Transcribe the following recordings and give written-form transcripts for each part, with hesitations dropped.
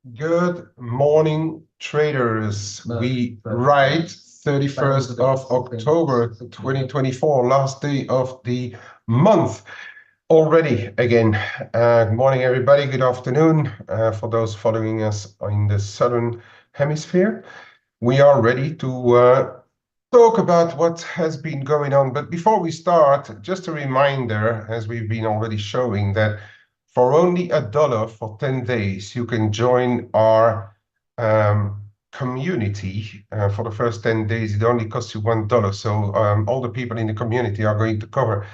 Good morning, traders. We write 31st of October 2024, last day of the month already again. Good morning, everybody. Good afternoon for those following us in the Southern Hemisphere. We are ready to talk about what has been going on. But before we start, just a reminder, as we've been already showing, that for only $1 for 10 days, you can join our community. For the first 10 days, it only costs you $1. So all the people in the community are going to cover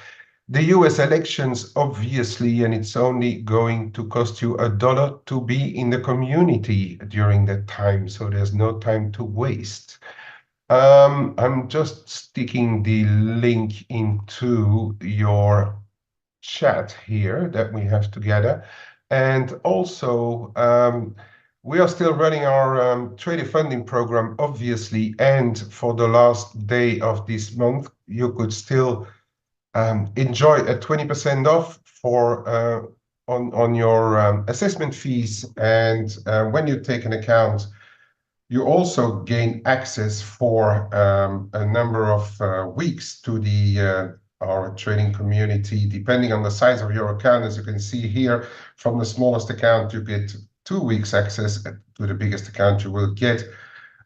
the US elections, obviously, and it's only going to cost you $1 to be in the community during that time. So there's no time to waste. I'm just sticking the link into your chat here that we have together. And also, we are still running our trader funding program, obviously. And for the last day of this month, you could still enjoy a 20% off for on your assessment fees. And when you take an account, you also gain access for a number of weeks to our trading community, depending on the size of your account. As you can see here, from the smallest account, you get 2 weeks access. To the biggest account, you will get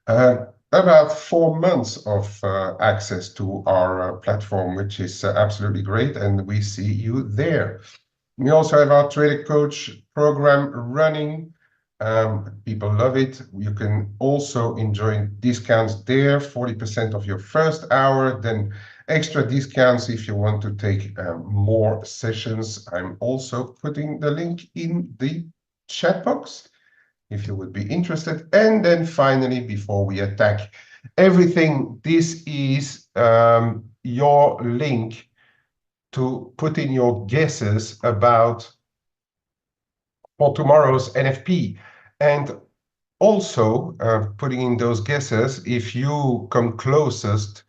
about 4 months of access to our platform, which is absolutely great, and we see you there. We also have our Trader Coach program running. People love it. You can also enjoy discounts there, 40% of your first hour, then extra discounts if you want to take more sessions. I'm also putting the link in the chat box if you would be interested. And then finally, before we attack everything, this is your link to put in your guesses about for tomorrow's NFP. And also putting in those guesses, if you come closest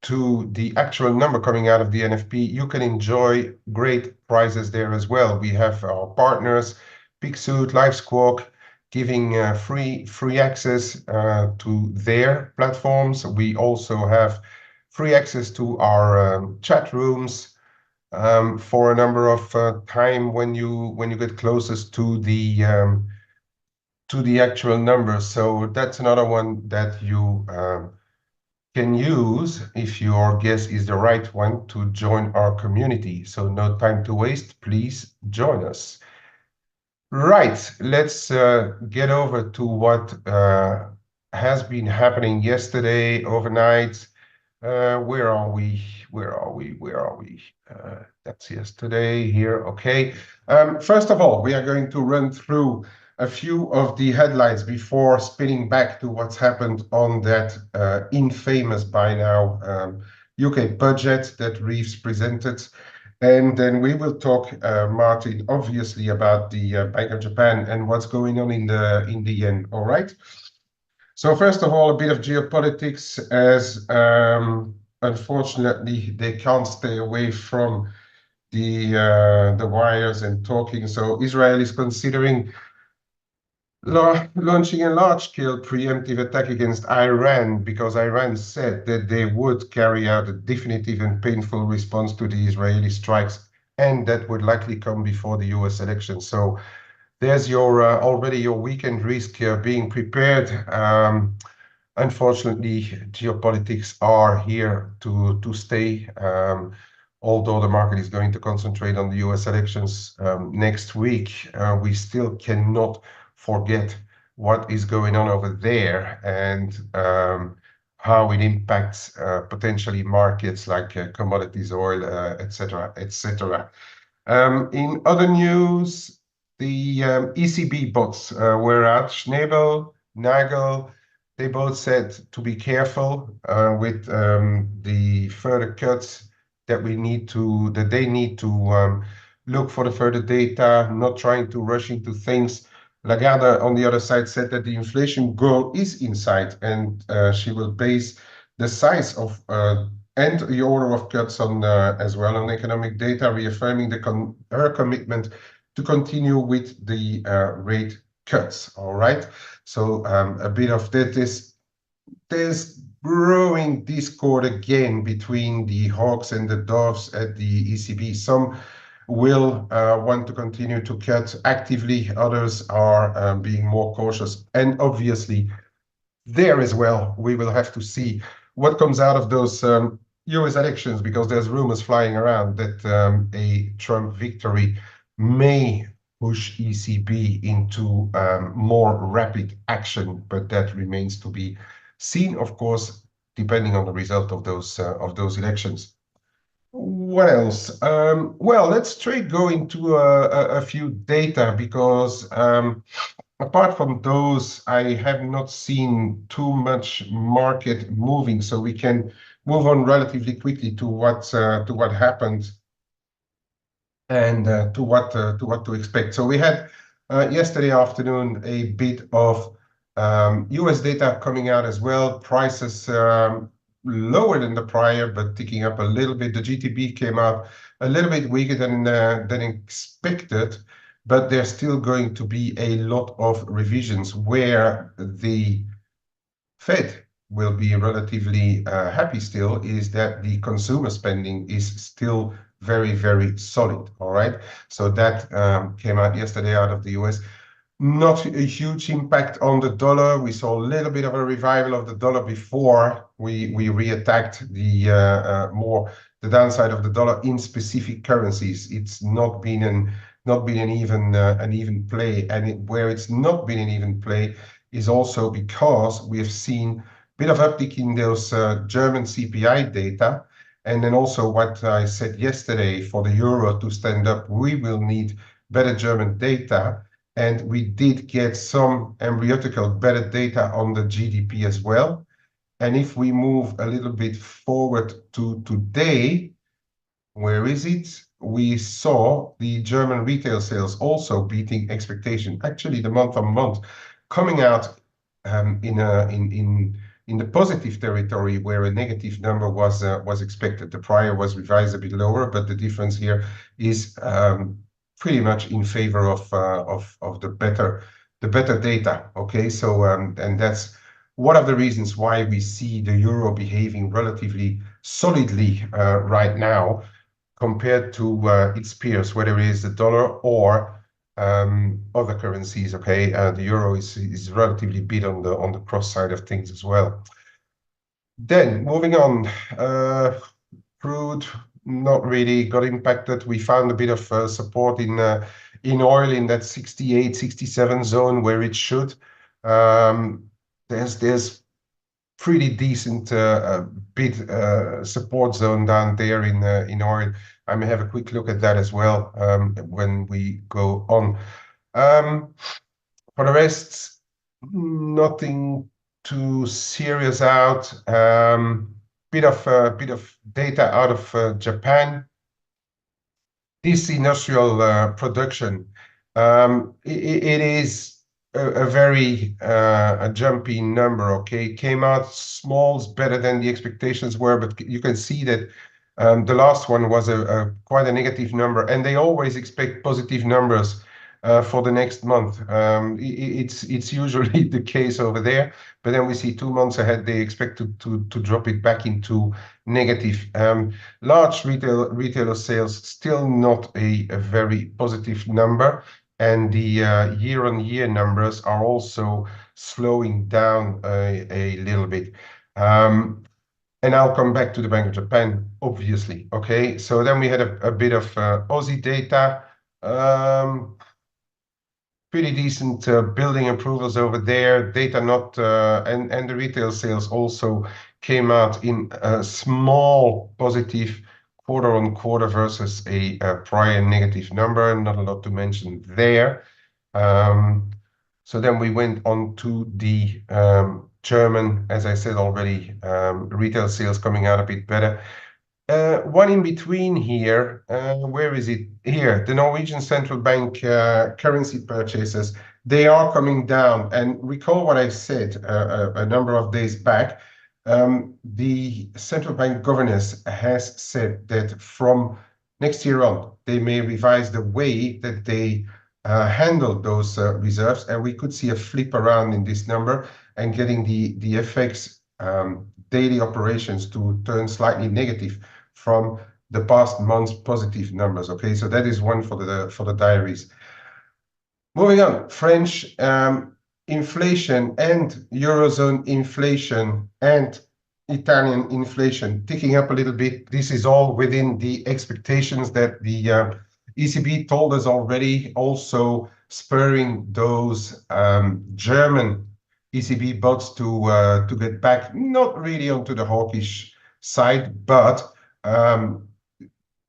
to the actual number coming out of the NFP, you can enjoy great prizes there as well. We have our partners, Pigsuit, LiveSquawk, giving free access to their platforms. We also have free access to our chat rooms for a number of time when you get closest to the actual number. So that's another one that you can use if your guess is the right one to join our community. So no time to waste. Please join us. Right, let's get over to what has been happening yesterday, overnight. Where are we? Where are we? Where are we? That's yesterday here. Okay. First of all, we are going to run through a few of the headlines before spinning back to what's happened on that infamous by now UK budget that Reeves presented. And then we will talk, Martin, obviously about the Bank of Japan and what's going on in the yen. All right. So first of all, a bit of geopolitics, as unfortunately they can't stay away from the wires and talking. So Israel is considering launching a large-scale preemptive attack against Iran because Iran said that they would carry out a definitive and painful response to the Israeli strikes, and that would likely come before the US election. So there's your already your weekend risk being prepared. Unfortunately, geopolitics are here to stay. Although the market is going to concentrate on the US elections next week, we still cannot forget what is going on over there and how it impacts potentially markets like commodities, oil, etc., etc. In other news, the ECB bots were out. Schnabel, Nagel, they both said to be careful with the further cuts that they need to look for the further data, not trying to rush into things. Lagarde, on the other side, said that the inflation goal is in sight, and she will base the size of and the order of cuts on as well on economic data, reaffirming her commitment to continue with the rate cuts. All right. So a bit of that is there's growing discord again between the hawks and the doves at the ECB. Some will want to continue to cut actively, others are being more cautious. And obviously, there as well, we will have to see what comes out of those US elections, because there's rumors flying around that a Trump victory may push ECB into more rapid action, but that remains to be seen, of course, depending on the result of those elections. What else? Well, let's straight go into a few data, because apart from those, I have not seen too much market moving, so we can move on relatively quickly to what happened and to what to expect. So we had yesterday afternoon a bit of US data coming out as well. Prices lower than the prior, but ticking up a little bit. The GTB came out a little bit weaker than expected, but there's still going to be a lot of revisions where the Fed will be relatively happy still is that the consumer spending is still very, very solid. All right. So that came out yesterday out of the US. Not a huge impact on the dollar. We saw a little bit of a revival of the dollar before we re-attacked the downside of the dollar in specific currencies. It's not been an even play, and where it's not been an even play is also because we have seen a bit of uptick in those German CPI data, and then also what I said yesterday, for the euro to stand up, we will need better German data. And we did get some embryonical better data on the GDP as well. And if we move a little bit forward to today, where is it? We saw the German retail sales also beating expectation. Actually, the month-on-month coming out in the positive territory, where a negative number was expected. The prior was revised a bit lower, but the difference here is pretty much in favor of the better data. Okay, so and that's one of the reasons why we see the euro behaving relatively solidly right now compared to its peers, whether it is the dollar or other currencies. Okay, the euro is relatively big on the cross side of things as well. Then moving on, crude not really got impacted. We found a bit of support in oil in that 68, 67 zone where it should. There's pretty decent bid support zone down there in oil. I may have a quick look at that as well when we go on. For the rest, nothing too serious out. Bit of data out of Japan. This industrial production, it is a very jumpy number. Okay, came out small, better than the expectations were, but you can see that the last one was quite a negative number, and they always expect positive numbers for the next month. It's usually the case over there, but then we see 2 months ahead they expect to drop it back into negative. Large retailer sales still not a very positive number, and the year-on-year numbers are also slowing down a little bit. And I'll come back to the Bank of Japan, obviously. Okay, so then we had a bit of Aussie data. Pretty decent building approvals over there. Data not, and the retail sales also came out in a small positive quarter-on-quarter versus a prior negative number. Not a lot to mention there. So then we went on to the German, as I said already, retail sales coming out a bit better. One in between here, where is it? Here, the Norwegian Central Bank currency purchases, they are coming down. And recall what I said a number of days back. The central bank governors has said that from next year on, they may revise the way that they handled those reserves, and we could see a flip around in this number and getting the FX daily operations to turn slightly negative from the past month's positive numbers. Okay, so that is one for the diaries. Moving on, French inflation and Eurozone inflation and Italian inflation ticking up a little bit. This is all within the expectations that the ECB told us already, also spurring those German ECB bots to get back, not really onto the hawkish side, but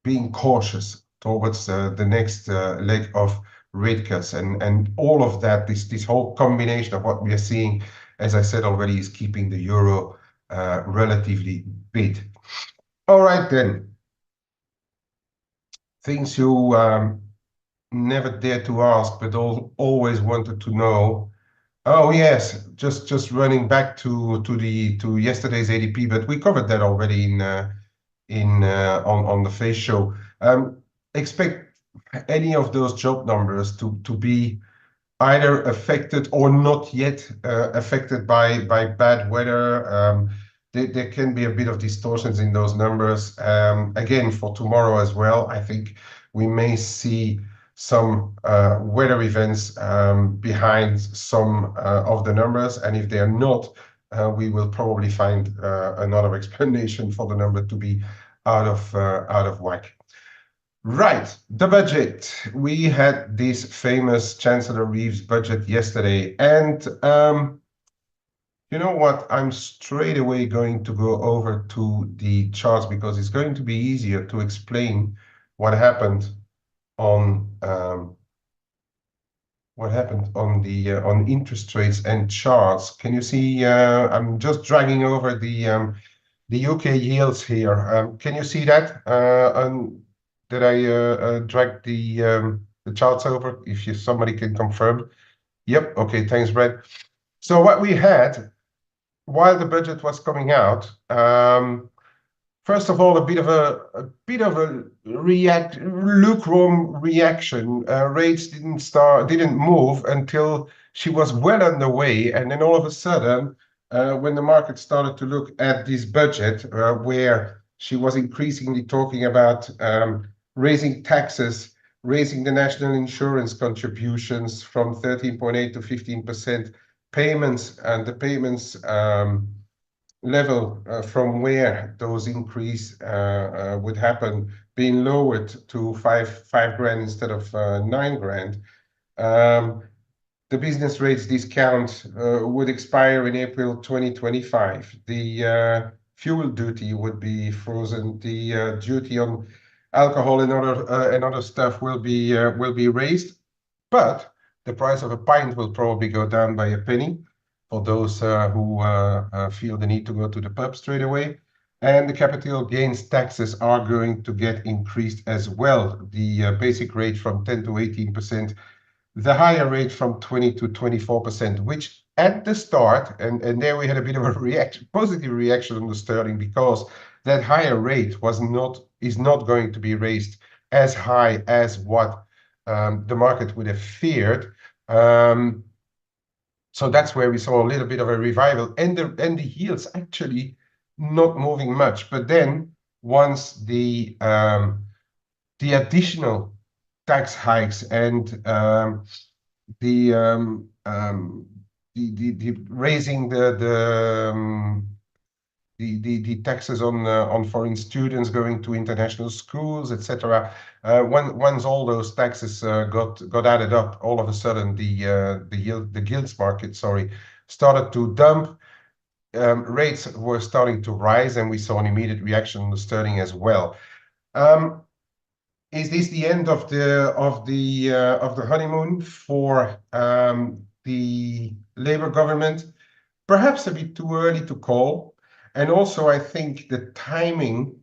being cautious towards the next leg of rate cuts, and all of that, this whole combination of what we are seeing, as I said already, is keeping the euro relatively bid. All right then, things you never dared to ask, but always wanted to know. Oh yes, just running back to yesterday's ADP, but we covered that already on the face show. Expect any of those job numbers to be either affected or not yet affected by bad weather. There can be a bit of distortions in those numbers. Again, for tomorrow as well, I think we may see some weather events behind some of the numbers, and if they are not, we will probably find another explanation for the number to be out of whack. Right, the budget. We had this famous Chancellor Reeves budget yesterday, and you know what? I'm straight away going to go over to the charts because it's going to be easier to explain what happened on on interest rates and charts. Can you see? I'm just dragging over the UK yields here. Can you see that? Did I drag the charts over? If somebody can confirm. Yep. Okay. Thanks, Brad. So what we had while the budget was coming out, first of all, a bit of a lukewarm reaction. Rates didn't move until she was well underway, and then all of a sudden, when the market started to look at this budget, where she was increasingly talking about raising taxes, raising the national insurance contributions from 13.8 to 15%, payments, and the payments level from where those increase would happen being lowered to five grand instead of 9 grand. The business rates discount would expire in April 2025. The fuel duty would be frozen. The duty on alcohol and other stuff will be raised, but the price of a pint will probably go down by a penny for those who feel the need to go to the pub straight away. And the capital gains taxes are going to get increased as well. The basic rate from 10 to 18%, the higher rate from 20 to 24%, which at the start, and there we had a bit of a positive reaction on the sterling, because that higher rate is not going to be raised as high as what the market would have feared. So that's where we saw a little bit of a revival, and the yields actually not moving much. But then once the additional tax hikes and the raising the taxes on foreign students going to international schools, etc. Once all those taxes got added up, all of a sudden the gilts market, started to dump. Rates were starting to rise, and we saw an immediate reaction on the sterling as well. Is this the end of the honeymoon for the Labour government? Perhaps a bit too early to call. And also, I think the timing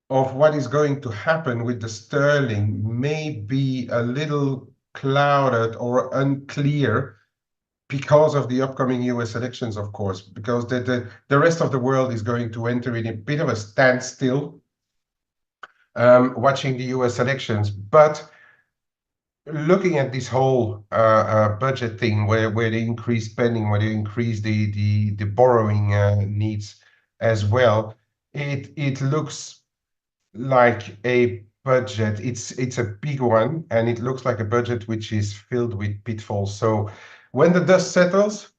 of what is going to happen with the sterling may be a little clouded or unclear because of the upcoming US elections, of course, because the rest of the world is going to enter in a bit of a standstill watching the US elections. But looking at this whole budget thing, where they increase spending, where they increase the borrowing needs as well, it looks like a budget. It's a big one, and it looks like a budget which is filled with pitfalls. So when the dust settles,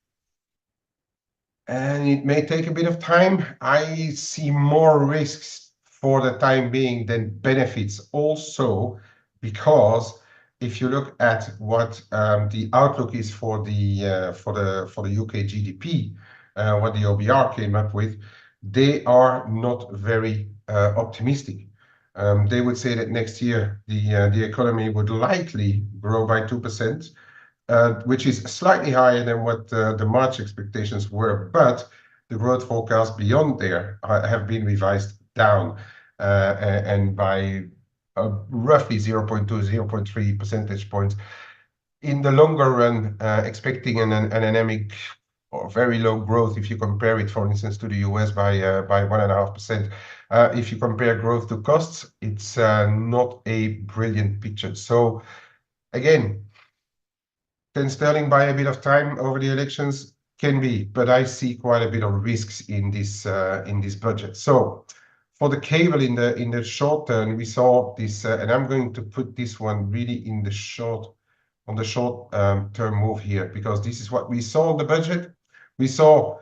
and it may take a bit of time, I see more risks for the time being than benefits. Also, because if you look at what the outlook is for the UK GDP, what the OBR came up with, they are not very optimistic. They would say that next year the economy would likely grow by 2%, which is slightly higher than what the March expectations were, but the growth forecasts beyond there have been revised down, and by roughly 0.2, 0.3 percentage points. In the longer run, expecting an anemic or very low growth if you compare it, for instance, to the US by 1.5%. If you compare growth to costs, it's not a brilliant picture. So again, can sterling buy a bit of time over the elections? Can be, but I see quite a bit of risks in this budget. So for the cable in the short term, we saw this, and I'm going to put this one really in the short term move here, because this is what we saw in the budget. We saw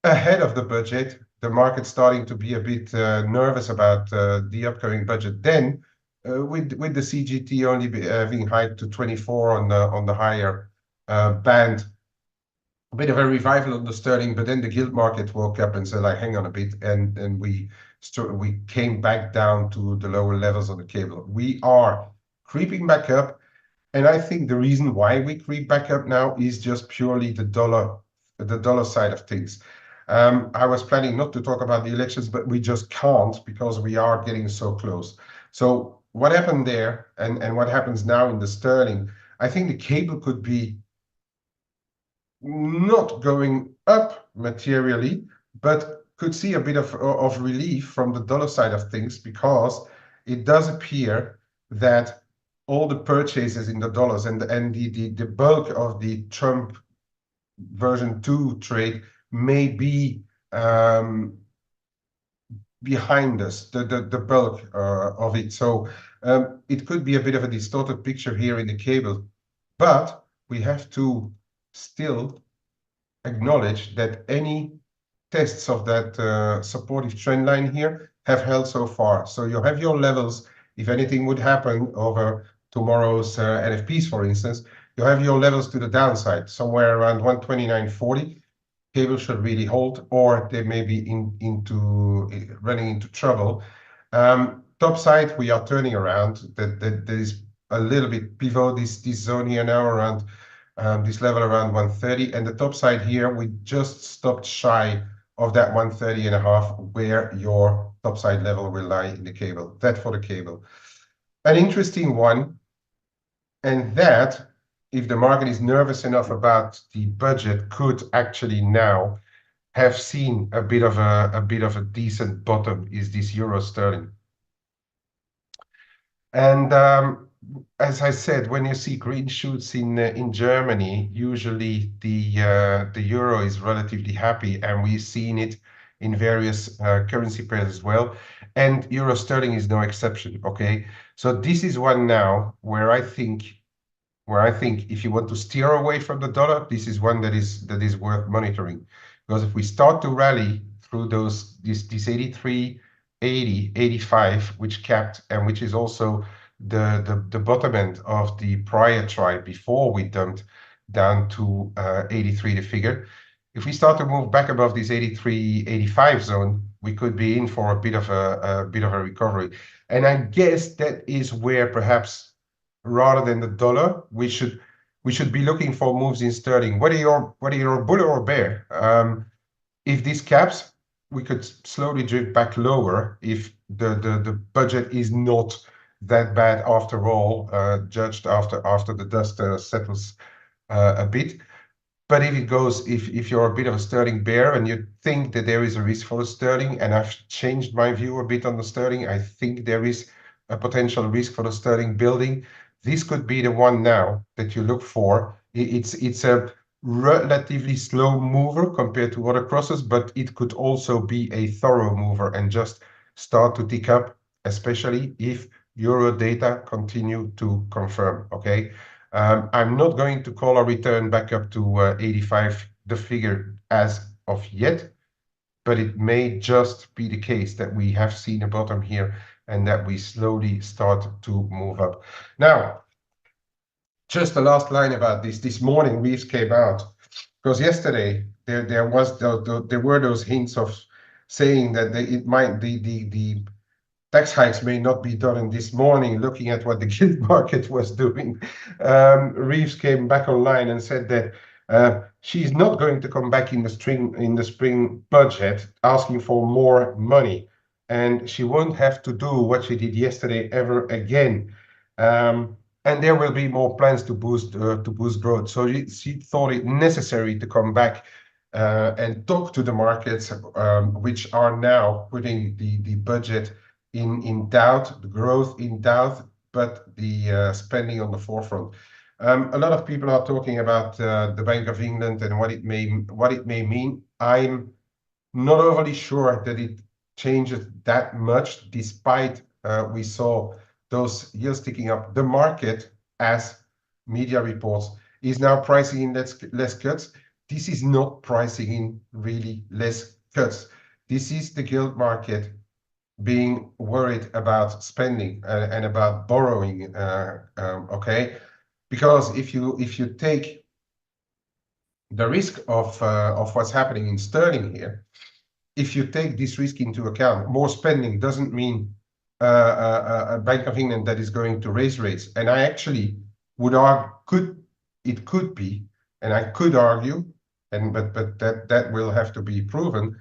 ahead of the budget the market starting to be a bit nervous about the upcoming budget. Then with the CGT only having hiked to 24 on the higher band, a bit of a revival on the sterling, but then the gilt market woke up and said, like, hang on a bit, and we came back down to the lower levels on the cable. We are creeping back up, and I think the reason why we creep back up now is just purely the dollar side of things. I was planning not to talk about the elections, but we just can't, because we are getting so close. So what happened there, and what happens now in the sterling, I think the cable could be not going up materially, but could see a bit of relief from the dollar side of things, because it does appear that all the purchases in the dollars and the bulk of the Trump V2.0 trade may be behind us, the bulk of it. So it could be a bit of a distorted picture here in the cable, but we have to still acknowledge that any tests of that supportive trend line here have held so far. So you have your levels. If anything would happen over tomorrow's NFPs, for instance, you have your levels to the downside, somewhere around 129.40. Cable should really hold, or they may be running into trouble. Top side, we are turning around. There is a little bit below this zone here now, around this level around 130, and the top side here, we just stopped shy of that 130.5, where your top side level will lie in the cable. That for the cable. An interesting one, and that, if the market is nervous enough about the budget, could actually now have seen a bit of a decent bottom, is this euro sterling. And as I said, when you see green shoots in Germany, usually the euro is relatively happy, and we've seen it in various currency pairs as well. And euro sterling is no exception. Okay, so this is one now where I think if you want to steer away from the dollar, this is one that is worth monitoring, because if we start to rally through this 83, 80, 85, which capped, and which is also the bottom end of the prior try before we dumped down to 83, the figure. If we start to move back above this 83, 85 zone, we could be in for a bit of a recovery. And I guess that is where perhaps, rather than the dollar, we should be looking for moves in sterling. Whether you're a bull or a bear, if this caps, we could slowly drift back lower if the budget is not that bad after all, judged after the dust settles a bit. But if you're a bit of a sterling bear and you think that there is a risk for the sterling, and I've changed my view a bit on the sterling, I think there is a potential risk for the sterling building. this could be the one now that you look for. It's a relatively slow mover compared to other crosses, but it could also be a thorough mover and just start to tick up, especially if euro data continue to confirm. Okay, I'm not going to call a return back up to 85, the figure as of yet, but it may just be the case that we have seen a bottom here and that we slowly start to move up. Now, just the last line about this. This morning, Reeves came out because yesterday there were those hints of saying that it might the tax hikes may not be done. And this morning, looking at what the gilt market was doing, Reeves came back online and said that she's not going to come back in the spring budget asking for more money, and she won't have to do what she did yesterday ever again. And there will be more plans to boost growth. So she thought it necessary to come back and talk to the markets, which are now putting the budget in doubt, the growth in doubt, but the spending on the forefront. A lot of people are talking about the Bank of England and what it may mean. I'm not overly sure that it changes that much, despite we saw those yields ticking up. The market, as media reports, is now pricing in less cuts. This is not pricing in really less cuts. This is the gilt market being worried about spending and about borrowing. Okay, because if you take the risk of what's happening in sterling here, if you take this risk into account, more spending doesn't mean a Bank of England that is going to raise rates. And I actually would argue it could be, and I could argue, but that will have to be proven,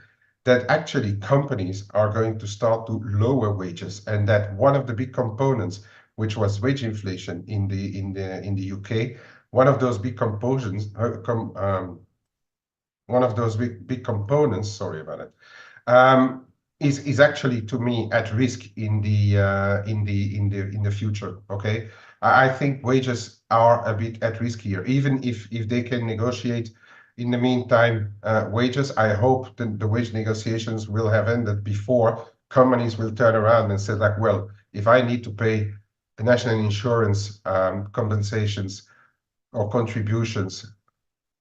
that actually companies are going to start to lower wages, and that one of the big components, which was wage inflation in the UK, one of those big components, sorry about it, is actually, to me, at risk in the future. Okay, I think wages are a bit at risk here, even if they can negotiate. In the meantime, wages, I hope the wage negotiations will have ended before companies will turn around and say, like, well, if I need to pay the national insurance compensations or contributions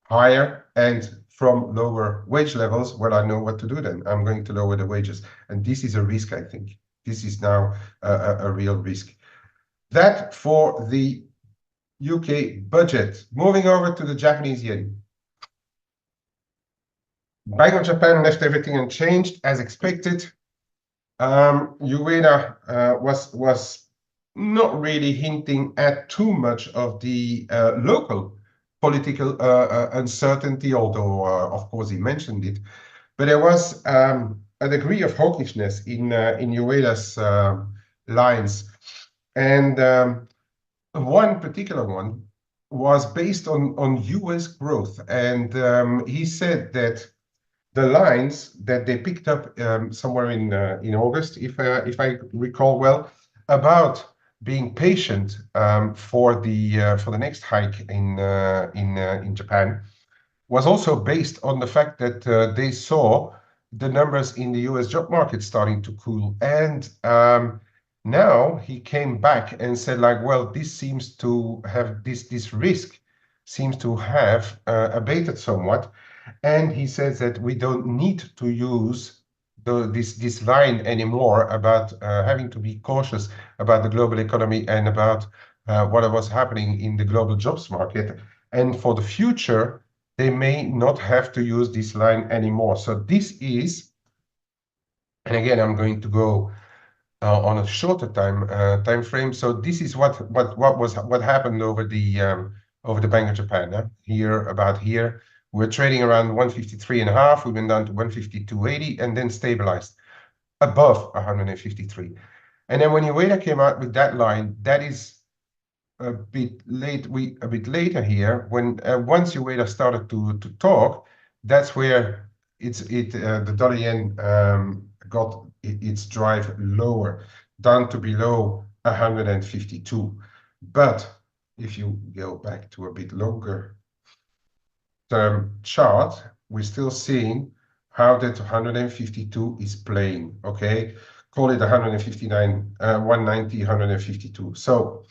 higher and from lower wage levels, well, I know what to do then. I'm going to lower the wages. And this is a risk, I think. This is now a real risk. That for the UK budget. Moving over to the Japanese yen. Bank of Japan left everything unchanged as expected. Ueda was not really hinting at too much of the local political uncertainty, although of course he mentioned it. But there was a degree of hawkishness in Ueda's lines, and one particular one was based on US growth, and he said that the lines that they picked up somewhere in August, if I recall well, about being patient for the next hike in Japan, was also based on the fact that they saw the numbers in the US job market starting to cool. And now he came back and said, like, well, this seems to have this risk seems to have abated somewhat. And he says that we don't need to use this line anymore about having to be cautious about the global economy and about what was happening in the global jobs market. And for the future, they may not have to use this line anymore. So this is, and again, I'm going to go on a shorter time frame. So this is what happened over the Bank of Japan. Here, we're trading around 153.5. We went down to 152.80 and then stabilized above 153. And then when Ueda came out with that line, that is a bit later here. When once Ueda started to talk, that's where the dollar yen got its drive lower, down to below 152. But if you go back to a bit longer term chart, we're still seeing how that 152 is playing, okay? Call it 159, 190, 152. So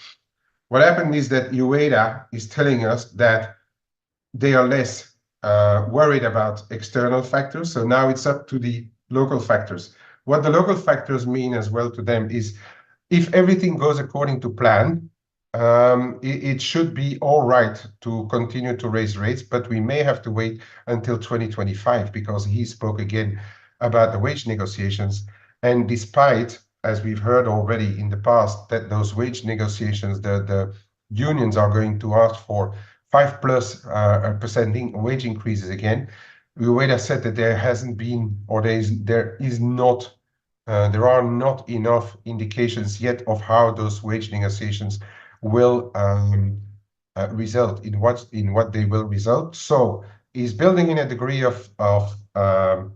what happened is that Ueda is telling us that they are less worried about external factors. So now it's up to the local factors. What the local factors mean as well to them is if everything goes according to plan, it should be all right to continue to raise rates, but we may have to wait until 2025 because he spoke again about the wage negotiations. And despite, as we've heard already in the past, that those wage negotiations, the unions are going to ask for 5+ % wage increases again. Ueda said that there hasn't been, or there is not there are not enough indications yet of how those wage negotiations will result in what they will result. So he's building in a degree of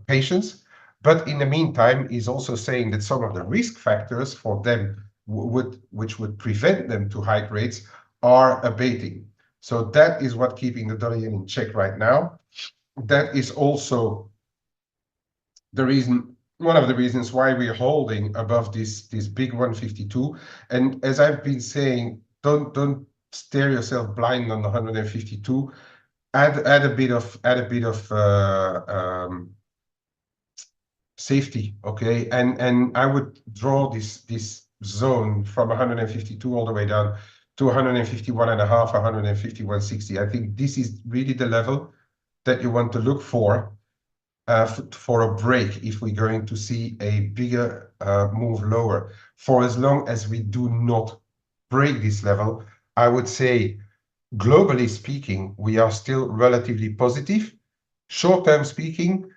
patience, but in the meantime, he's also saying that some of the risk factors for them which would prevent them to hike rates are abating. So that is what keeping the dollar yen in check right now. That is also the reason, one of the reasons why we're holding above this big 152. And as I've been saying, don't stare yourself blind on the 152. Add a bit of safety, okay? And I would draw this zone from 152 all the way down to 151.5, 151.60. I think this is really the level that you want to look for a break if we're going to see a bigger move lower. For as long as we do not break this level, I would say, globally speaking, we are still relatively positive. Short-term speaking,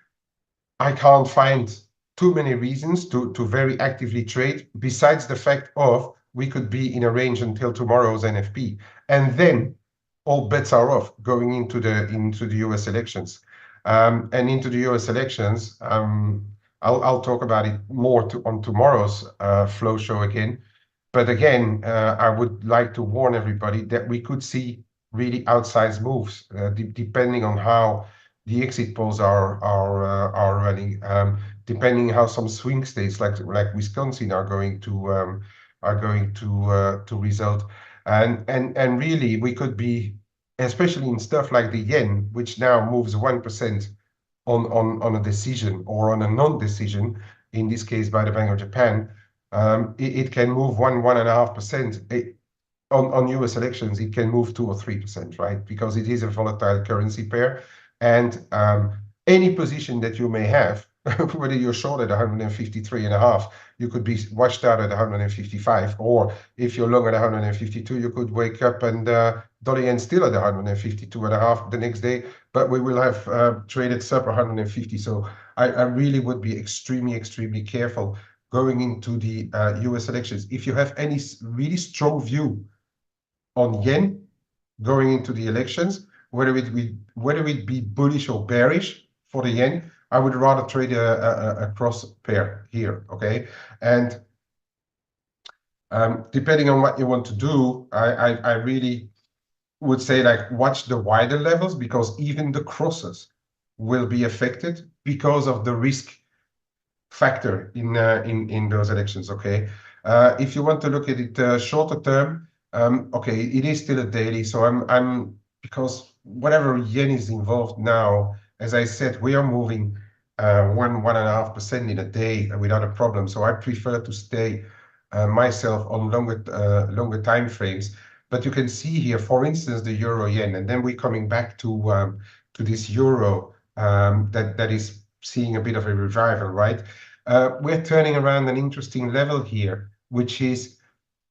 I can't find too many reasons to very actively trade, besides the fact of we could be in a range until tomorrow's NFP. And then all bets are off going into the US elections. And into the US elections, I'll talk about it more on tomorrow's flow show again. But again, I would like to warn everybody that we could see really outsized moves, depending on how the exit polls are running, depending how some swing states like Wisconsin are going to result, and really we could be, especially in stuff like the yen, which now moves 1% on a decision or on a non-decision, in this case by the Bank of Japan. It can move 1.5%. On US elections, it can move 2 or 3%, right? Because it is a volatile currency pair. And any position that you may have, whether you're short at 153.5, you could be washed out at 155. Or if you're long at 152, you could wake up and dollar yen still at 152.5 the next day, but we will have traded sub 150. So I really would be extremely, extremely careful going into the US elections. If you have any really strong view on yen going into the elections, whether it be bullish or bearish for the yen, I would rather trade a cross pair here, okay? And depending on what you want to do, I really would say, like, watch the wider levels, because even the crosses will be affected because of the risk factor in those elections, okay? If you want to look at it shorter term, okay, it is still a daily, so I'm because whatever yen is involved now, as I said, we are moving 1.5% in a day without a problem. So I prefer to stay myself on longer time frames. But you can see here, for instance, the euro yen, and then we're coming back to this euro that is seeing a bit of a revival, right? We're turning around an interesting level here, which is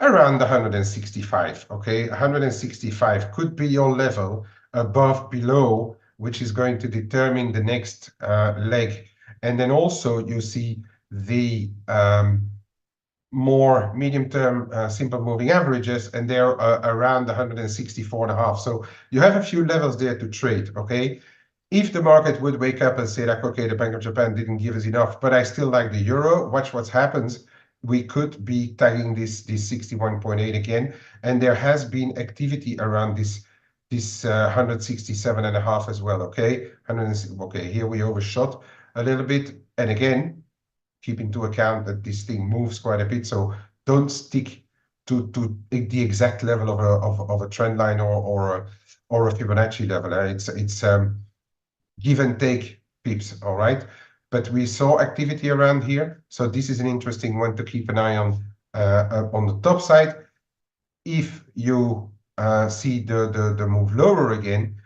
around 165, okay? 165 could be your level, above, below, which is going to determine the next leg. And then also you see the more medium-term simple moving averages, and they're around 164.5. So you have a few levels there to trade, okay? If the market would wake up and say, like, okay, the Bank of Japan didn't give us enough, but I still like the euro, watch what happens. we could be tagging this 61.8 again, and there has been activity around this 167.5 as well. Okay, okay, here we overshot a little bit, and again, keep into account that this thing moves quite a bit, so don't stick to the exact level of a trend line or a Fibonacci level. It's give and take pips, all right? But we saw activity around here, so this is an interesting one to keep an eye on the top side. If you see the move lower again,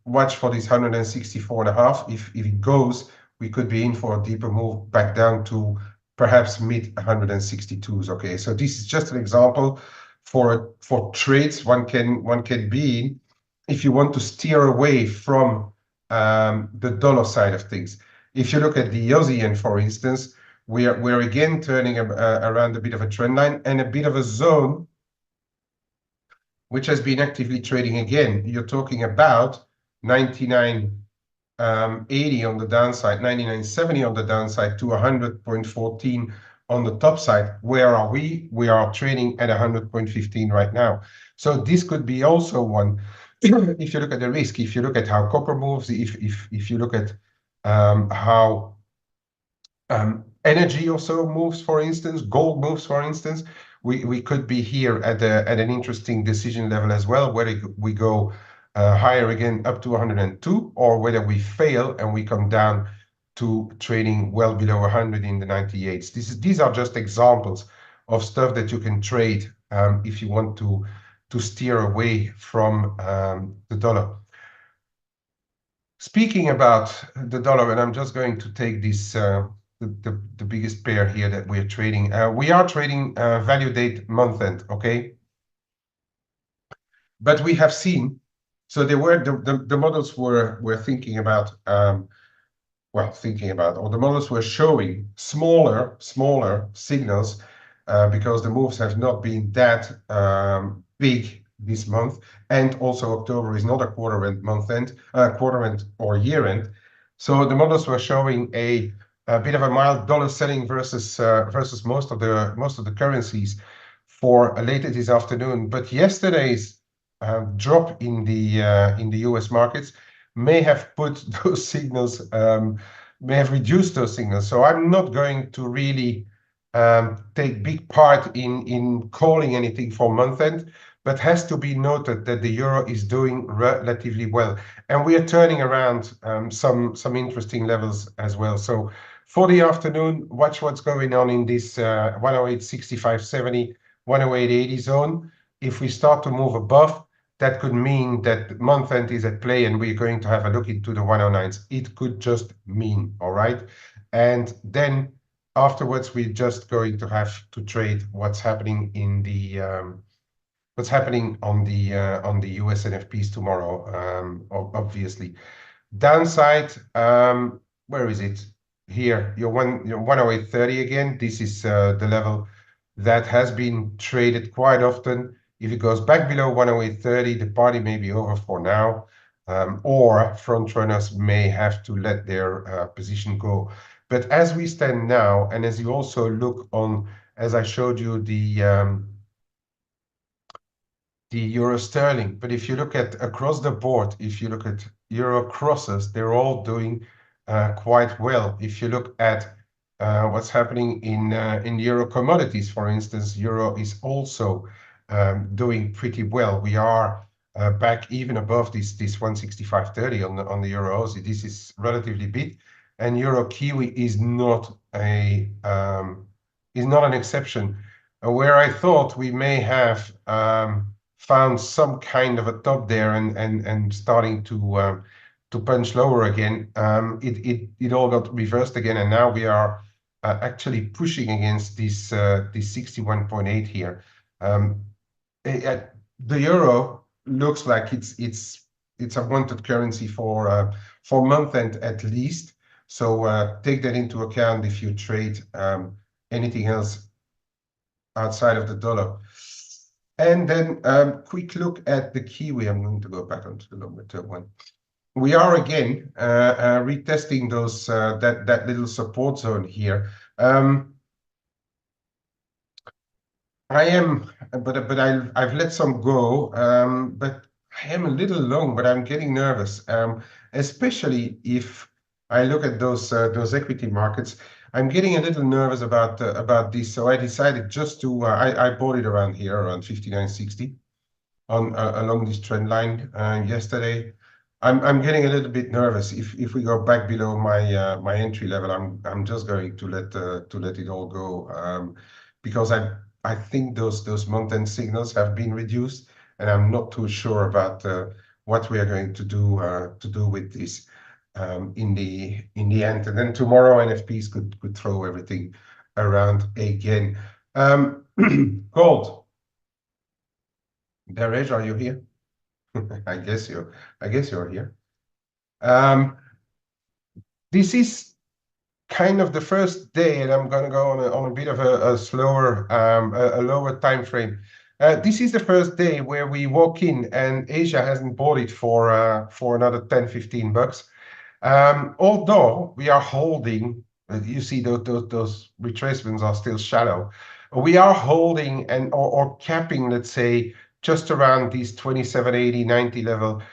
watch for this 164.5. If it goes, we could be in for a deeper move back down to perhaps mid 162s. Okay, so this is just an example for trades one can be in if you want to steer away from the dollar side of things. If you look at the Aussie yen, for instance, we're again turning around a bit of a trend line and a bit of a zone which has been actively trading again. You're talking about 99.80 on the downside, 99.70 on the downside to 100.14 on the top side. Where are we? We are trading at 100.15 right now. So this could be also one. If you look at the risk, if you look at how copper moves, if you look at how energy also moves, for instance, gold moves, for instance, we could be here at an interesting decision level as well, whether we go higher again up to 102, or whether we fail and we come down to trading well below 100 in the 98s. These are just examples of stuff that you can trade if you want to steer away from the dollar. Speaking about the dollar, and I'm just going to take this the biggest pair here that we're trading. We are trading value date month end, okay? But we have seen, so there were the models were thinking about or the models were showing smaller signals because the moves have not been that big this month, and also October is not a quarter end or year end. So the models were showing a bit of a mild dollar selling versus most of the currencies for later this afternoon. But yesterday's drop in the US markets may have put those signals, may have reduced those signals. So I'm not going to really take big part in calling anything for month end, but has to be noted that the euro is doing relatively well, and we are turning around some interesting levels as well. So for the afternoon, watch what's going on in this 108.65.70, 108.80 zone. If we start to move above, that could mean that month end is at play and we're going to have a look into the 109s. It could just mean, all right? And then afterwards, we're just going to have to trade what's happening in the what's happening on the US NFPs tomorrow, obviously. Downside, where is it? Here, your 108.30 again. This is the level that has been traded quite often. If it goes back below 108.30, the party may be over for now, or front runners may have to let their position go. But as we stand now, and as you also look on, as I showed you the euro sterling, but if you look at across the board, if you look at euro crosses, they're all doing quite well. If you look at what's happening in euro commodities, for instance, euro is also doing pretty well. We are back even above this 165.30 on the euro Aussie. This is relatively big, and euro kiwi is not an exception. Where I thought we may have found some kind of a top there and starting to punch lower again, it all got reversed again, and now we are actually pushing against this 61.8 here. The euro looks like it's a wanted currency for month end at least. So take that into account if you trade anything else outside of the dollar. And then quick look at the Kiwi. I'm going to go back onto the longer term one. We are again retesting those that little support zone here. I am, but I've let some go. But I am a little long, but I'm getting nervous. Especially if I look at those equity markets. I'm getting a little nervous about this. So I decided just to I bought it around here, around 59.60 on along this trend line yesterday. I'm getting a little bit nervous. If we go back below my entry level, I'm just going to let it all go, because I think those mountain signals have been reduced, and I'm not too sure about what we are going to do with this in the end. And then tomorrow NFPs could throw everything around again. Gold. Darej, are you here? I guess you're here. This is kind of the first day, and I'm going to go on a bit of a slower, a lower time frame. This is the first day where we walk in and Asia hasn't bought it for another 10, 15 bucks. Although we are holding, you see those retracements are still shallow. We are holding or capping, let's say, just around these 27, 80, 90 levels.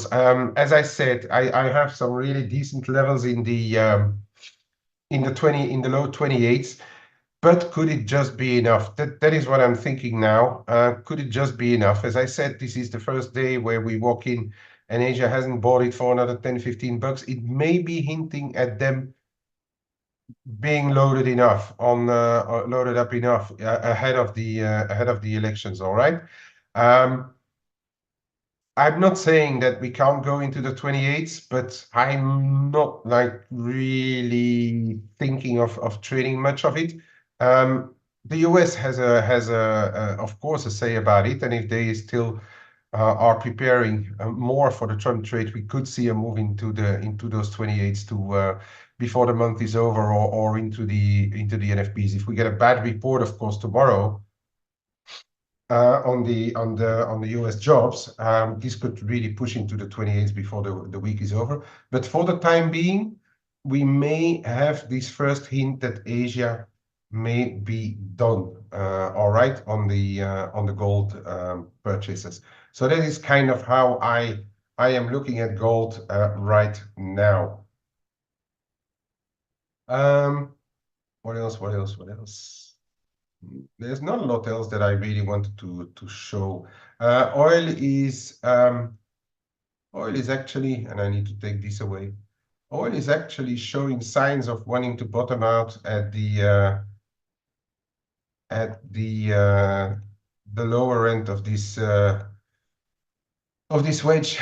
As I said, I have some really decent levels in the low 28s. But could it just be enough? That is what I'm thinking now. Could it just be enough? As I said, this is the first day where we walk in and Asia hasn't bought it for another 10, 15 bucks. It may be hinting at them being loaded enough or loaded up enough ahead of the elections. All right. I'm not saying that we can't go into the 28s, but I'm not like really thinking of trading much of it. The US has of course a say about it, and if they still are preparing more for the Trump trade, we could see a move into those 28s to before the month is over, or into the NFPs. If we get a bad report, of course, tomorrow on the US jobs, this could really push into the 28s before the week is over. But for the time being, we may have this first hint that Asia may be done, all right, on the gold purchases. So that is kind of how I am looking at gold right now. What else? What else? What else? There's not a lot else that I really wanted to show. Oil is actually, and I need to take this away. Oil is actually showing signs of wanting to bottom out at the lower end of this wedge.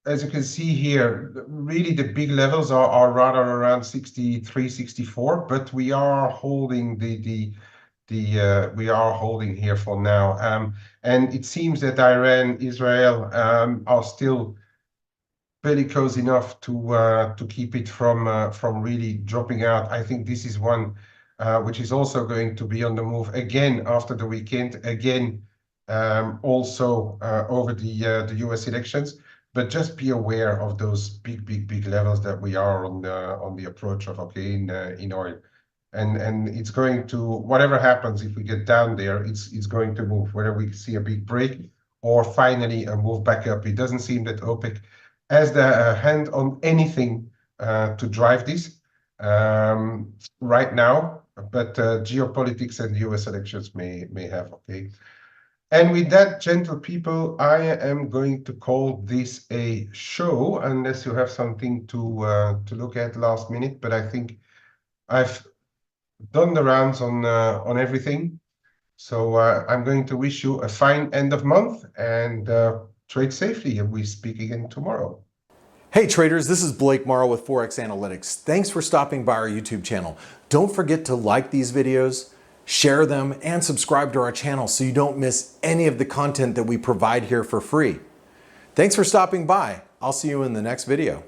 As you can see here, really the big levels are rather around 63, 64, but we are holding we are holding here for now. And it seems that Iran, Israel are still bellicose enough to keep it from really dropping out. I think this is one which is also going to be on the move again after the weekend, again also over the US elections. But just be aware of those big levels that we are on the approach of, okay, in oil. And it's going to, whatever happens, if we get down there, it's going to move, whether we see a big break or finally a move back up. It doesn't seem that OPEC has the hand on anything to drive this right now, but geopolitics and the US elections may have, okay. And with that, gentle people, I am going to call this a show, unless you have something to look at last minute. But I think I've done the rounds on everything. So I'm going to wish you a fine end of month and trade safely. And we speak again tomorrow. Hey traders, this is Blake Morrow with ForexAnalytix. Thanks for stopping by our YouTube channel. Don't forget to like these videos, share them, and subscribe to our channel so you don't miss any of the content that we provide here for free. Thanks for stopping by. I'll see you in the next video.